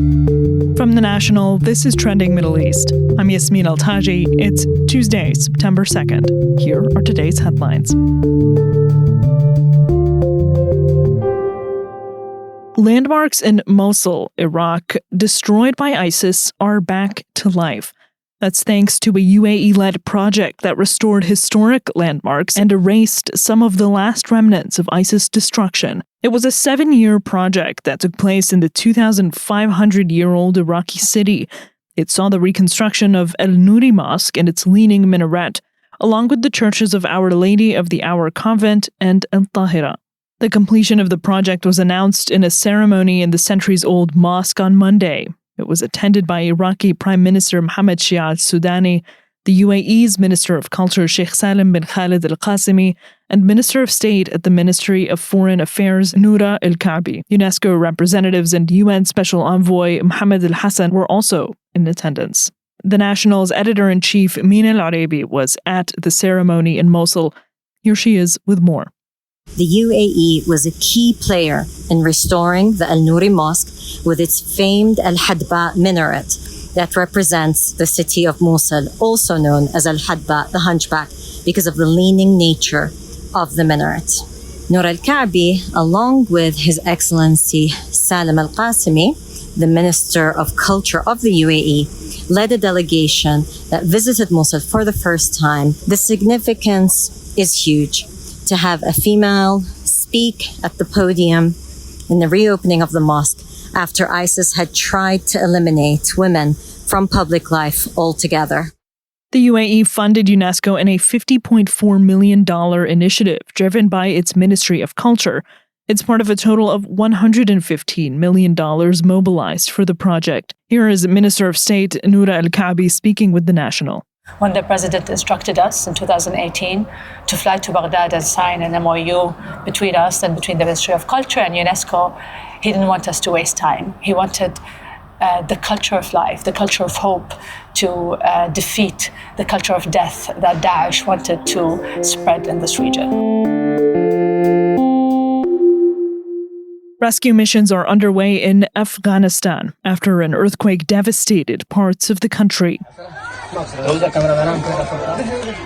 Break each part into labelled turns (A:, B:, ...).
A: From The National, this is Trending Middle East. I'm Yasmin Al-Taji. It's Tuesday, September 2nd. Here are today's headlines. Landmarks in Mosul, Iraq, destroyed by ISIS, are back to life. That's thanks to a UAE-led project that restored historic landmarks and erased some of the last remnants of ISIS destruction. It was a 7-year project that took place in the 2,500-year-old Iraqi city. It saw the reconstruction of Al-Nouri Mosque and its leaning minaret, along with the churches of Our Lady of the Hour Convent and Al-Tahira. The completion of the project was announced in a ceremony in the centuries-old mosque on Monday. It was attended by Iraqi Prime Minister Mohammed Shia al-Sudani, the UAE's Minister of Culture Sheikh Salim bin Khalid al-Qasimi, and Minister of State at the Ministry of Foreign Affairs Noura Al-Kaabi. UNESCO representatives and UN Special Envoy Mohammed al-Hassan were also in attendance. The National's editor-in-chief Mina Al-Oraibi was at the ceremony in Mosul. Here she is with more.
B: The UAE was a key player in restoring the Al-Nouri Mosque with its famed Al-Hadba minaret that represents the city of Mosul, also known as Al-Hadba, the Hunchback, because of the leaning nature of the minaret. Noura Al-Kaabi, along with His Excellency Salim al-Qasimi, the Minister of Culture of the UAE, led a delegation that visited Mosul for the first time. The significance is huge. To have a female speak at the podium in the reopening of the mosque after ISIS had tried to eliminate women from public life altogether.
A: The UAE funded UNESCO in a $50.4 million initiative driven by its Ministry of Culture. It's part of a total of $115 million mobilized for the project. Here is Minister of State Noura Al-Kaabi speaking with The National.
C: When the president instructed us in 2018 to fly to Baghdad and sign an MOU between us and between the Ministry of Culture and UNESCO, he didn't want us to waste time. He wanted the culture of life, the culture of hope to defeat the culture of death that Daesh wanted to spread in this region.
A: Rescue missions are underway in Afghanistan after an earthquake devastated parts of the country. A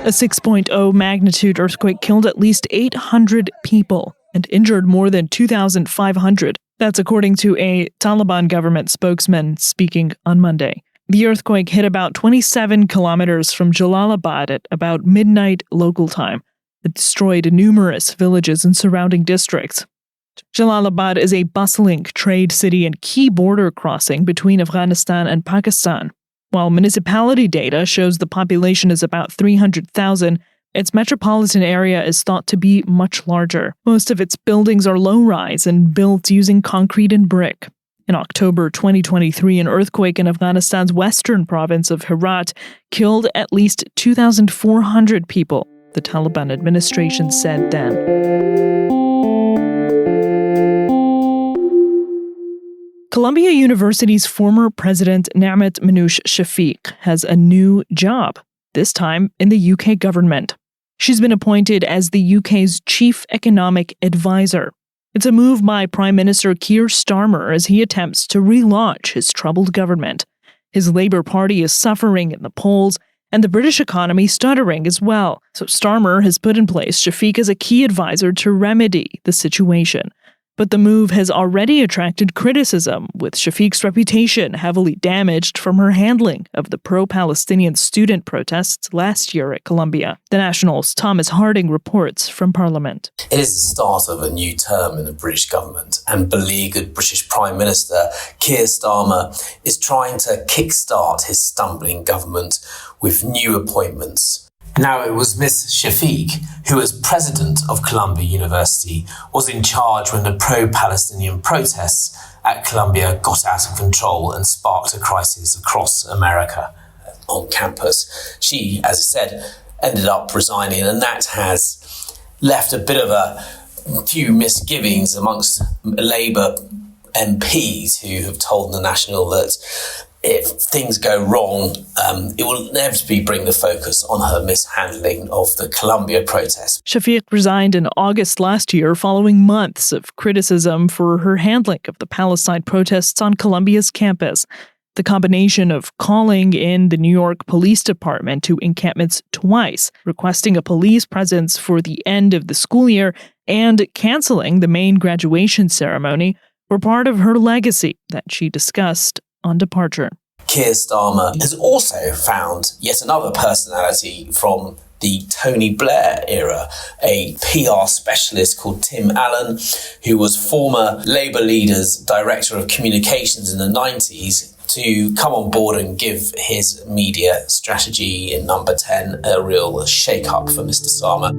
A: 6.0 magnitude earthquake killed at least 800 people and injured more than 2,500. That's according to a Taliban government spokesman speaking on Monday. The earthquake hit about 27 kilometers from Jalalabad at about midnight local time. It destroyed numerous villages and surrounding districts. Jalalabad is a bustling trade city and key border crossing between Afghanistan and Pakistan. While municipality data shows the population is about 300,000, its metropolitan area is thought to be much larger. Most of its buildings are low-rise and built using concrete and brick. In October 2023, an earthquake in Afghanistan's western province of Herat killed at least 2,400 people, the Taliban administration said then. Columbia University's former president, Minouche Shafik, has a new job, this time in the UK government. She's been appointed as the UK's chief economic advisor. It's a move by Prime Minister Keir Starmer as he attempts to relaunch his troubled government. His Labour Party is suffering in the polls, and the British economy stuttering as well. So Starmer has put in place Shafik as a key advisor to remedy the situation. But the move has already attracted criticism, with Shafik's reputation heavily damaged from her handling of the pro-Palestinian student protests last year at Columbia. The National's Thomas Harding reports from Parliament.
D: It is the start of a new term in the British government, and beleaguered British Prime Minister Keir Starmer is trying to kickstart his stumbling government with new appointments. Now, it was Miss Shafik, who as president of Columbia University, was in charge when the pro-Palestinian protests at Columbia got out of control and sparked a crisis across America. On campus, she, as I said, ended up resigning, and that has left a bit of a few misgivings amongst Labour MPs who have told The National that if things go wrong, it will inevitably bring the focus on her mishandling of the Colombia protests.
A: Shafik resigned in August last year following months of criticism for her handling of the Palestine protests on Columbia's campus. The combination of calling in the New York Police Department to encampments twice, requesting a police presence for the end of the school year, and canceling the main graduation ceremony were part of her legacy that she discussed on departure.
D: Keir Starmer has also found yet another personality from the Tony Blair era, a PR specialist called Tim Allen, who was former Labour leader's director of communications in the 90s, to come on board and give his media strategy in number 10 a real shake-up for Mr. Starmer.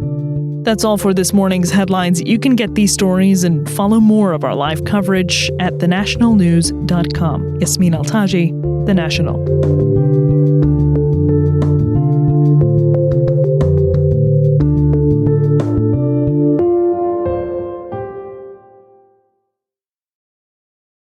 A: That's all for this morning's headlines. You can get these stories and follow more of our live coverage at thenationalnews.com. Yasmin Altaji, The National.